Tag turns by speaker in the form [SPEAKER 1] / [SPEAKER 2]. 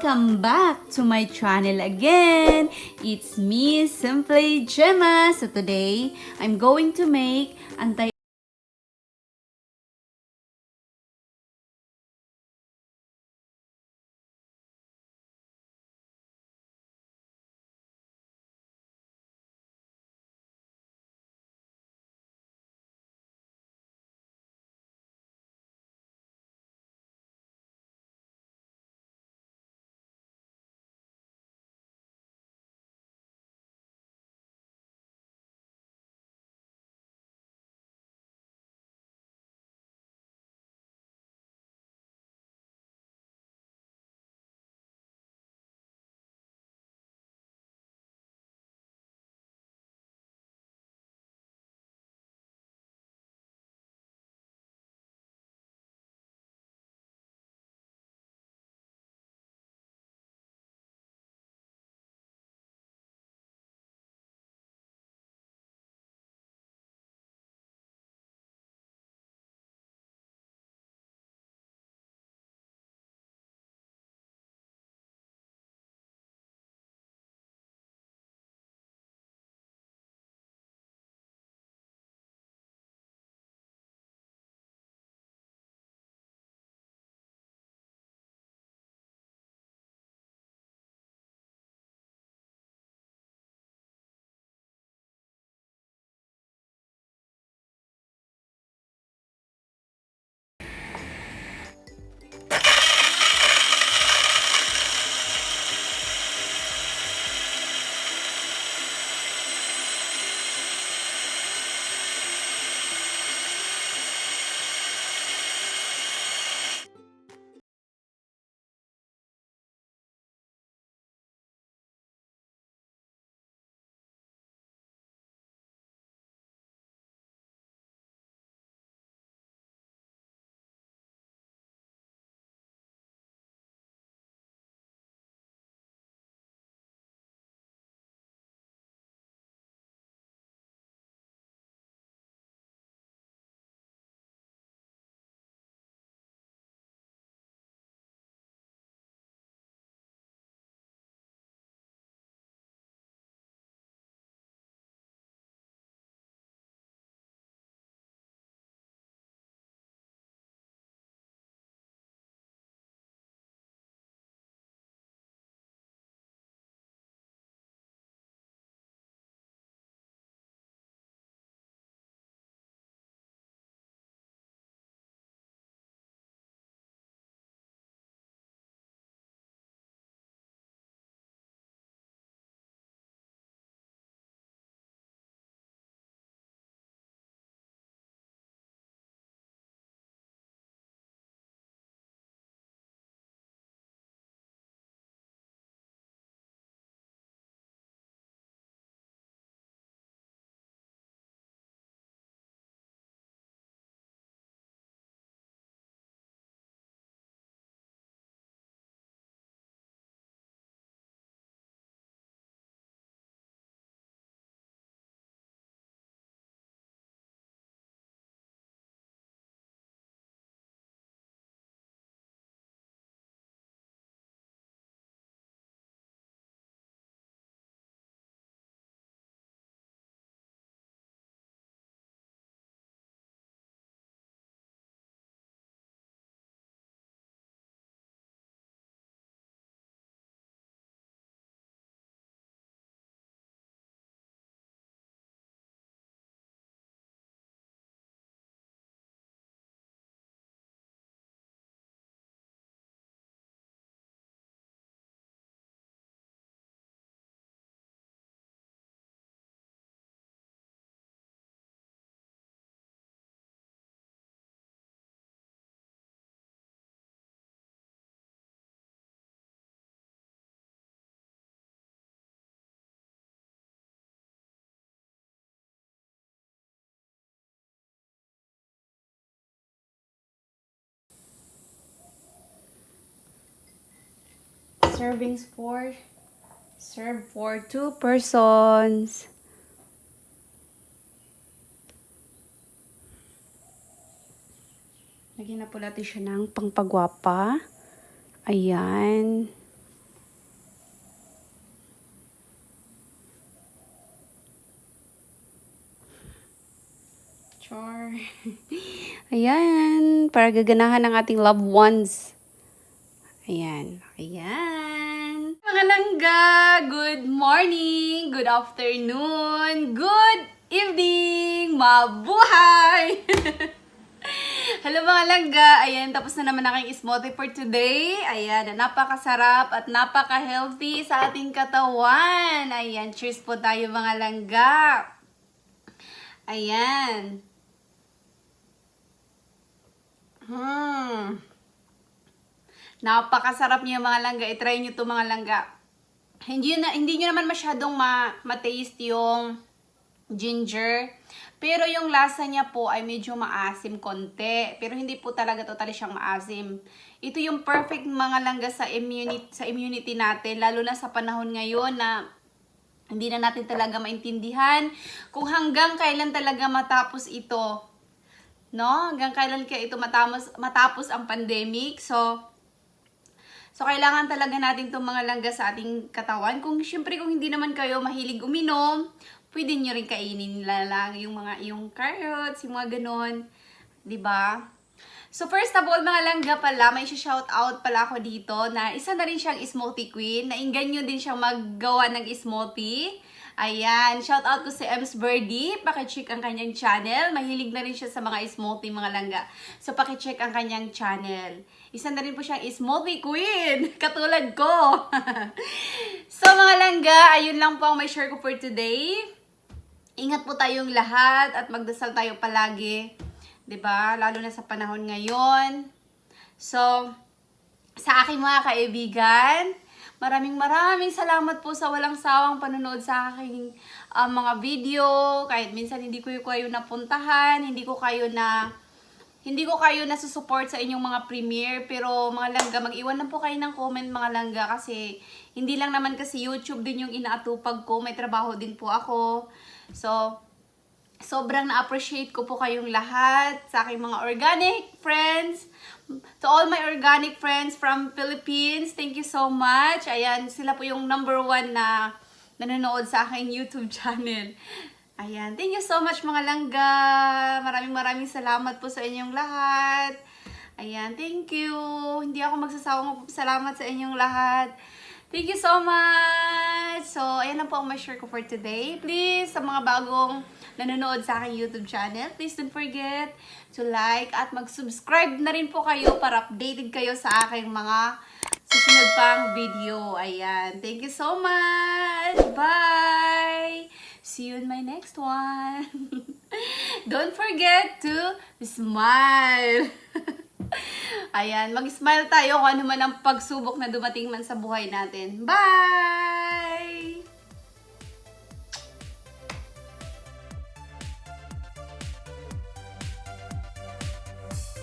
[SPEAKER 1] Welcome back to my channel again. It's me, Simply Gemma. So today, I'm going to make servings for serve for 2 persons. Lagyan na po natin siya ng pangpagwapa. Ayan. Char. Ayan, para gaganahan ng ating loved ones. Ayan, ayan. Mga langga, good morning, good afternoon, good evening, mabuhay! Hello mga langga, ayan, tapos na naman aking smoothie for today. Ayan, napakasarap at napaka-healthy sa ating katawan. Ayan, cheers po tayo mga langga. Ayan. Napakasarap niya mga langga. I-try nyo to mga langga. Hindi nyo naman masyadong ma-taste yung ginger. Pero yung lasa niya po ay medyo maasim konti. Pero hindi po talaga totally siyang maasim. Ito yung perfect mga langga sa immunity natin. Lalo na sa panahon ngayon na hindi na natin talaga maintindihan kung hanggang kailan talaga matapos ito. No? Hanggang kailan kaya ito matapos ang pandemic. So, kailangan talaga natin itong mga langga sa ating katawan. Siyempre, kung hindi naman kayo mahilig uminom, pwede nyo rin kainin lang yung carrots, yung mga ganon. Diba? So, first of all, mga langga pala, may shout out pala ako dito na isa na rin siyang smoothie queen. Nainggan nyo din siyang maggawa ng smoothie. Ayan, shout out ko si Ems Birdie. Pakicheck ang kanyang channel. Mahilig na rin siya sa mga smoothie, mga langga. So, pakicheck ang kanyang channel. Isa na rin po siyang smoothie queen. Katulad ko. So, mga langga, ayun lang po ang may share ko for today. Ingat po tayong lahat at magdasal tayo palagi. 'Di ba? Lalo na sa panahon ngayon. So, sa aking mga kaibigan, maraming salamat po sa walang sawang panonood sa aking mga video. Kahit minsan hindi ko kayo napuntahan, hindi ko kayo nasusupport sa inyong mga premiere. Pero mga langga, mag-iwan lang po kayo ng comment mga langga. Kasi hindi lang naman kasi YouTube din yung inaatupag ko. May trabaho din po ako. So, sobrang na-appreciate ko po kayong lahat sa aking mga organic friends. To all my organic friends from Philippines, thank you so much. Ayan, sila po yung #1 na nanonood sa aking YouTube channel. Ayan, thank you so much mga langga. Maraming salamat po sa inyong lahat. Ayan, thank you. Hindi ako magsasawang magpapasalamat sa inyong lahat. Thank you so much! So, ayan na po ang ma-share ko for today. Please, sa mga bagong nanonood sa aking YouTube channel, please don't forget to like at mag-subscribe na rin po kayo para updated kayo sa aking mga susunod pang video. Ayan. Thank you so much! Bye! See you in my next one! Don't forget to smile! Ayan, mag-smile tayo kung ano man ang pagsubok na dumating man sa buhay natin. Bye!